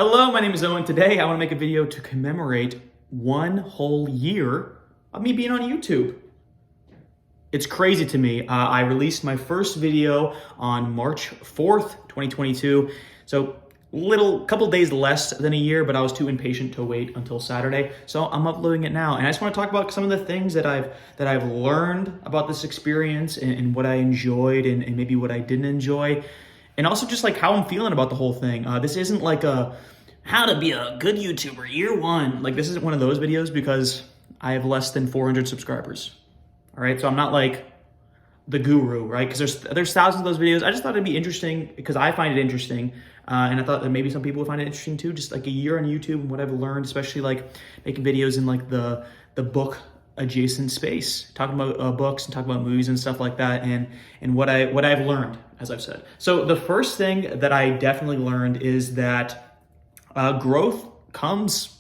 Hello, my name is Owen. Today I want to make a video to commemorate 1 whole year of me being on YouTube. It's crazy to me. I released my first video on March 4th, 2022. So couple days less than a year, but I was too impatient to wait until Saturday. So I'm uploading it now. And I just want to talk about some of the things that I've learned about this experience and what I enjoyed and maybe what I didn't enjoy. And also just like how I'm feeling about the whole thing. This isn't like a how to be a good YouTuber year one. Like this isn't one of those videos because I have less than 400 subscribers. All right, so I'm not like the guru, right? Because there's thousands of those videos. I just thought it'd be interesting because I find it interesting. And I thought that maybe some people would find it interesting too. Just like a year on YouTube and what I've learned, especially like making videos in like the book adjacent space, talking about books and talking about movies and stuff like that, and what I've learned, as I've said. So the first thing that I definitely learned is that growth comes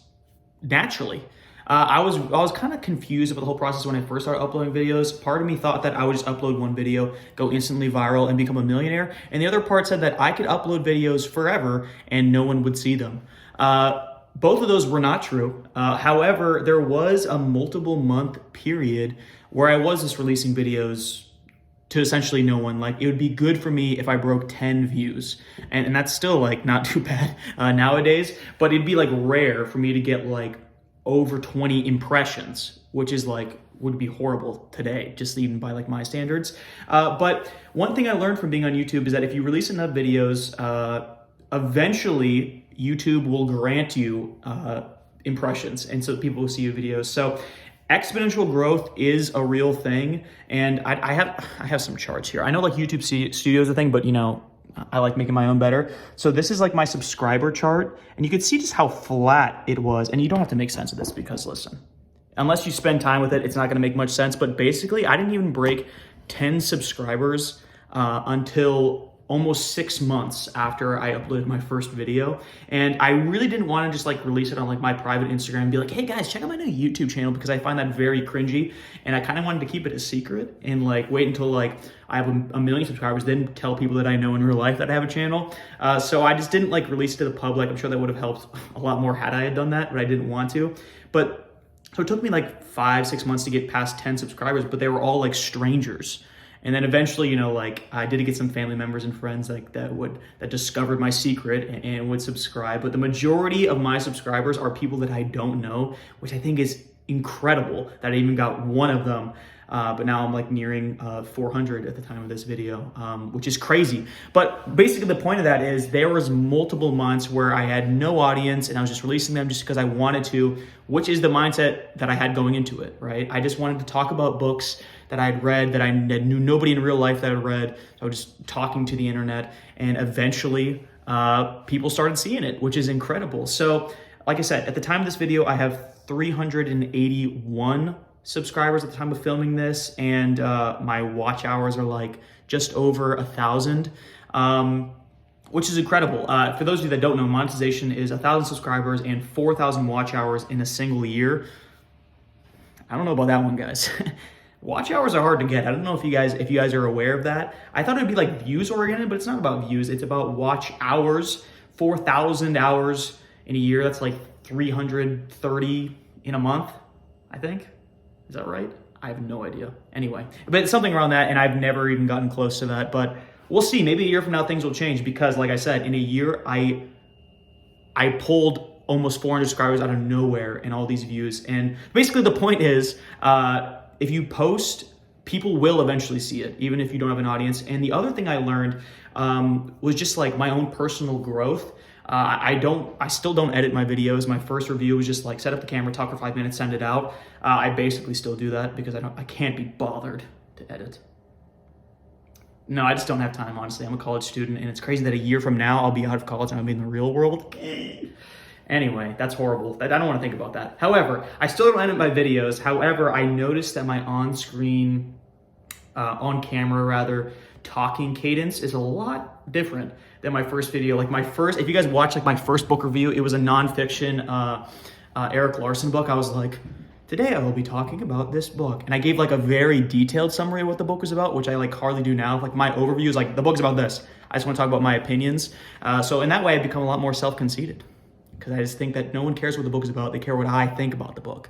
naturally. I was kind of confused about the whole process when I first started uploading videos. Part of me thought that I would just upload one video, go instantly viral, and become a millionaire. And the other part said that I could upload videos forever and no one would see them. Both of those were not true. However, there was a multiple month period where I was just releasing videos to essentially no one. Like it would be good for me if I broke 10 views. And that's still like not too bad nowadays, but it'd be like rare for me to get like over 20 impressions, which is like, would be horrible today, just even by like my standards. But one thing I learned from being on YouTube is that if you release enough videos, eventually YouTube will grant you impressions, and so people will see your videos. So exponential growth is a real thing, and I have some charts here. I know like YouTube Studio is a thing, but you know, I like making my own better. So this is like my subscriber chart, and you can see just how flat it was. And you don't have to make sense of this because listen, unless you spend time with it, it's not gonna make much sense. But basically, I didn't even break 10 subscribers until almost 6 months after I uploaded my first video. And I really didn't want to just like release it on like my private Instagram and be like, hey guys, check out my new YouTube channel, because I find that very cringy. And I kind of wanted to keep it a secret and like wait until like I have a million subscribers, then tell people that I know in real life that I have a channel. So I just didn't like release it to the public. I'm sure that would have helped a lot more had I had done that, but I didn't want to. But so it took me like 5-6 months to get past 10 subscribers, but they were all like strangers. And then eventually, you know, like I did get some family members and friends like that discovered my secret and would subscribe. But the majority of my subscribers are people that I don't know, which I think is incredible that I even got one of them. But now I'm like nearing 400 at the time of this video, which is crazy. But basically the point of that is there was multiple months where I had no audience and I was just releasing them just because I wanted to, which is the mindset that I had going into it, right? I just wanted to talk about books that I'd read, that I knew nobody in real life that had read. I was just talking to the internet, and eventually people started seeing it, which is incredible. So like I said, at the time of this video, I have 381 subscribers at the time of filming this, and my watch hours are like just over 1,000, which is incredible. For those of you that don't know, monetization is 1,000 subscribers and 4,000 watch hours in a single year. I don't know about that one, guys. Watch hours are hard to get. I don't know if you guys are aware of that. I thought it'd be like views oriented, but it's not about views. It's about watch hours. 4,000 hours in a year. That's like 330 in a month, I think. Is that right? I have no idea. Anyway, but it's something around that, and I've never even gotten close to that. But we'll see. Maybe a year from now things will change, because like I said, in a year I pulled almost 400 subscribers out of nowhere and all these views. And basically the point is, if you post, people will eventually see it, even if you don't have an audience. And the other thing I learned was just like my own personal growth. I still don't edit my videos. My first review was just like set up the camera, talk for 5 minutes, send it out. I basically still do that because I can't be bothered to edit. No, I just don't have time, honestly. I'm a college student, and it's crazy that a year from now I'll be out of college and I'll be in the real world. Anyway, that's horrible. I don't want to think about that. However, I still don't edit my videos. However, I noticed that my on-screen, on-camera rather, talking cadence is a lot different than my first video. Like my first, if you guys watch like my first book review, it was a nonfiction Eric Larson book. I was like, today I will be talking about this book. And I gave like a very detailed summary of what the book was about, which I like hardly do now. Like my overview is like, the book's about this. I just want to talk about my opinions. So in that way, I become a lot more self-conceited. because I just think that no one cares what the book is about. They care what I think about the book.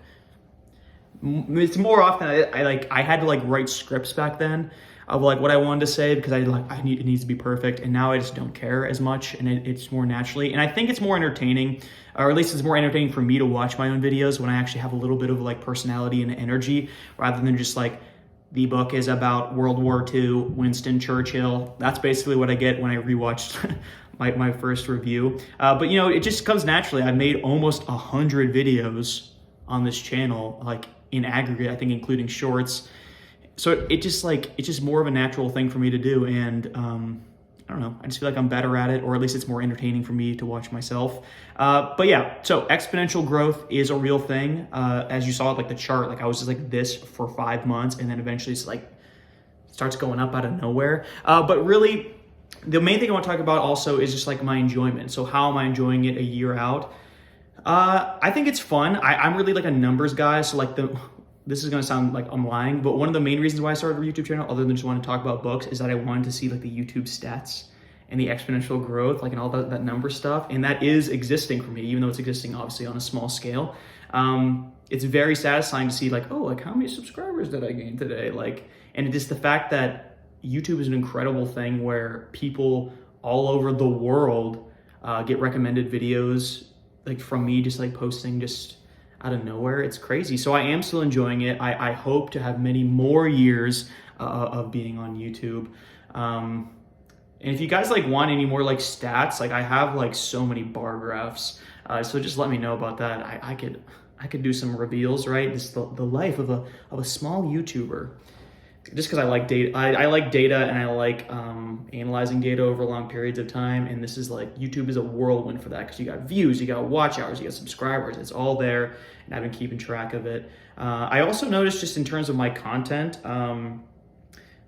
It's more often I had to like write scripts back then of like what I wanted to say, because it needs to be perfect, and now I just don't care as much, and it's more naturally, and I think it's more entertaining, or at least it's more entertaining for me to watch my own videos when I actually have a little bit of like personality and energy, rather than just like, the book is about World War II, Winston Churchill. That's basically what I get when I rewatched my first review. But you know, it just comes naturally. I've made almost 100 videos on this channel, like in aggregate, I think including shorts. So it's just more of a natural thing for me to do. And I don't know, I just feel like I'm better at it, or at least it's more entertaining for me to watch myself. But yeah, so exponential growth is a real thing. As you saw, like the chart, like I was just like this for 5 months, and then eventually it's like, starts going up out of nowhere. But really, the main thing I want to talk about also is just like my enjoyment. So how am I enjoying it a year out? I think it's fun. I'm really like a numbers guy. So like this is going to sound like I'm lying, but one of the main reasons why I started a YouTube channel, other than just want to talk about books, is that I wanted to see like the YouTube stats and the exponential growth, like, and all that number stuff. And that is existing for me, even though it's existing obviously on a small scale. It's very satisfying to see like, oh, like how many subscribers did I gain today? Like, and just the fact that YouTube is an incredible thing where people all over the world get recommended videos like from me, just like posting just out of nowhere. It's crazy. So I am still enjoying it. I hope to have many more years of being on YouTube. And if you guys like want any more like stats, like I have like so many bar graphs. So just let me know about that. I could do some reveals, right? This the life of a small YouTuber. Just because I like data, I like data, and I like analyzing data over long periods of time. And this is like, YouTube is a whirlwind for that, because you got views, you got watch hours, you got subscribers. It's all there, and I've been keeping track of it. I also noticed, just in terms of my content,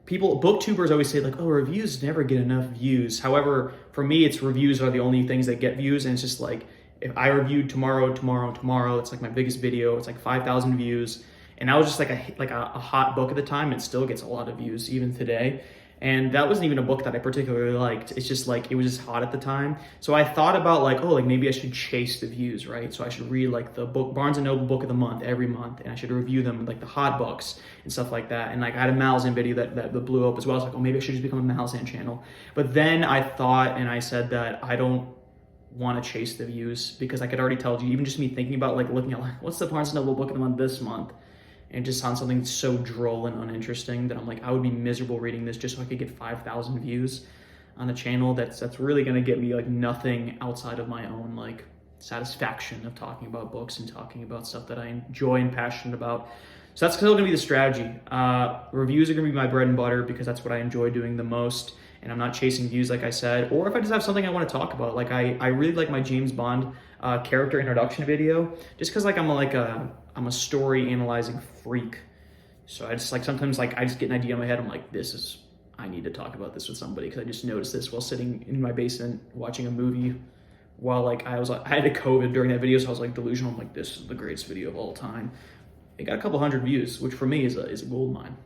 booktubers always say like, oh, reviews never get enough views. However, for me, it's reviews are the only things that get views. And it's just like, if I reviewed tomorrow, it's like my biggest video, it's like 5,000 views. And that was just like a hot book at the time. It still gets a lot of views even today. And that wasn't even a book that I particularly liked. It's just like, it was just hot at the time. So I thought about like, oh, like maybe I should chase the views, right? So I should read like the book, Barnes & Noble book of the month every month. And I should review them, like the hot books and stuff like that. And like I had a Malzahn video that blew up as well. I was like, oh, maybe I should just become a Malzahn channel. But then I thought, and I said that I don't want to chase the views, because I could already tell you, even just me thinking about like looking at like, what's the Barnes & Noble book of the month this month? And it just sounds something so droll and uninteresting that I'm like, I would be miserable reading this just so I could get 5,000 views on a channel that's really gonna get me like nothing outside of my own like satisfaction of talking about books and talking about stuff that I enjoy and passionate about. So that's still gonna be the strategy. Reviews are gonna be my bread and butter, because that's what I enjoy doing the most. And I'm not chasing views, like I said, or if I just have something I want to talk about. Like I really like my James Bond character introduction video, just because like I'm a story analyzing freak. So I just like, sometimes like I just get an idea in my head. I'm like, I need to talk about this with somebody, because I just noticed this while sitting in my basement watching a movie, while like I had a COVID during that video, so I was like delusional. I'm like, this is the greatest video of all time. It got a couple hundred views, which for me is a gold mine.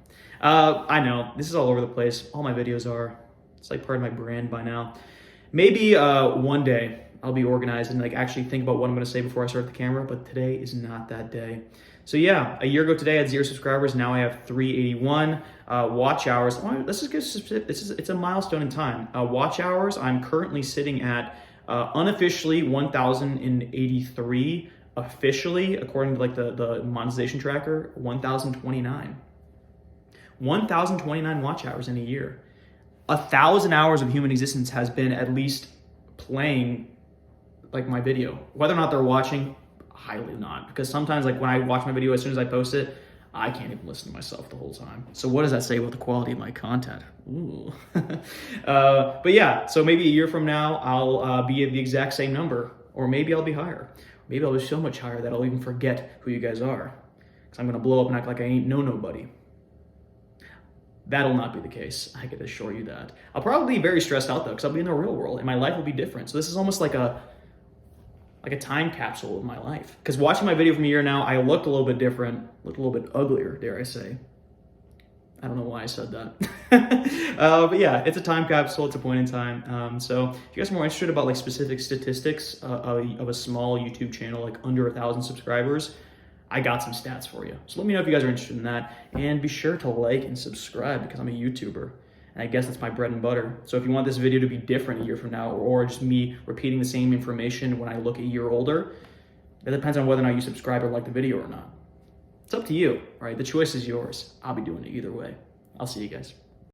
I know this is all over the place. All my videos are. It's like part of my brand by now. Maybe one day I'll be organized and like actually think about what I'm gonna say before I start the camera, but today is not that day. So yeah, a year ago today I had 0 subscribers. Now I have 381 watch hours. Let's just get specific. It's a milestone in time. Watch hours, I'm currently sitting at unofficially 1,083. Officially, according to like the monetization tracker, 1,029. 1,029 watch hours in a year. 1,000 hours of human existence has been at least playing like my video. Whether or not they're watching, highly not. Because sometimes like when I watch my video, as soon as I post it, I can't even listen to myself the whole time. So what does that say about the quality of my content? Ooh. But yeah, so maybe a year from now, I'll be at the exact same number, or maybe I'll be higher. Maybe I'll be so much higher that I'll even forget who you guys are, because I'm gonna blow up and act like I ain't know nobody. That'll not be the case, I can assure you that. I'll probably be very stressed out though, because I'll be in the real world and my life will be different. So this is almost like a time capsule of my life. Because watching my video from a year now, I looked a little bit different, looked a little bit uglier, dare I say. I don't know why I said that. But yeah, it's a time capsule. It's a point in time. So if you guys are more interested about like specific statistics of a small YouTube channel, like under 1,000 subscribers, I got some stats for you. So let me know if you guys are interested in that. And be sure to like and subscribe because I'm a YouTuber. And I guess that's my bread and butter. So if you want this video to be different a year from now, or just me repeating the same information when I look a year older, it depends on whether or not you subscribe or like the video or not. It's up to you, all right? The choice is yours. I'll be doing it either way. I'll see you guys.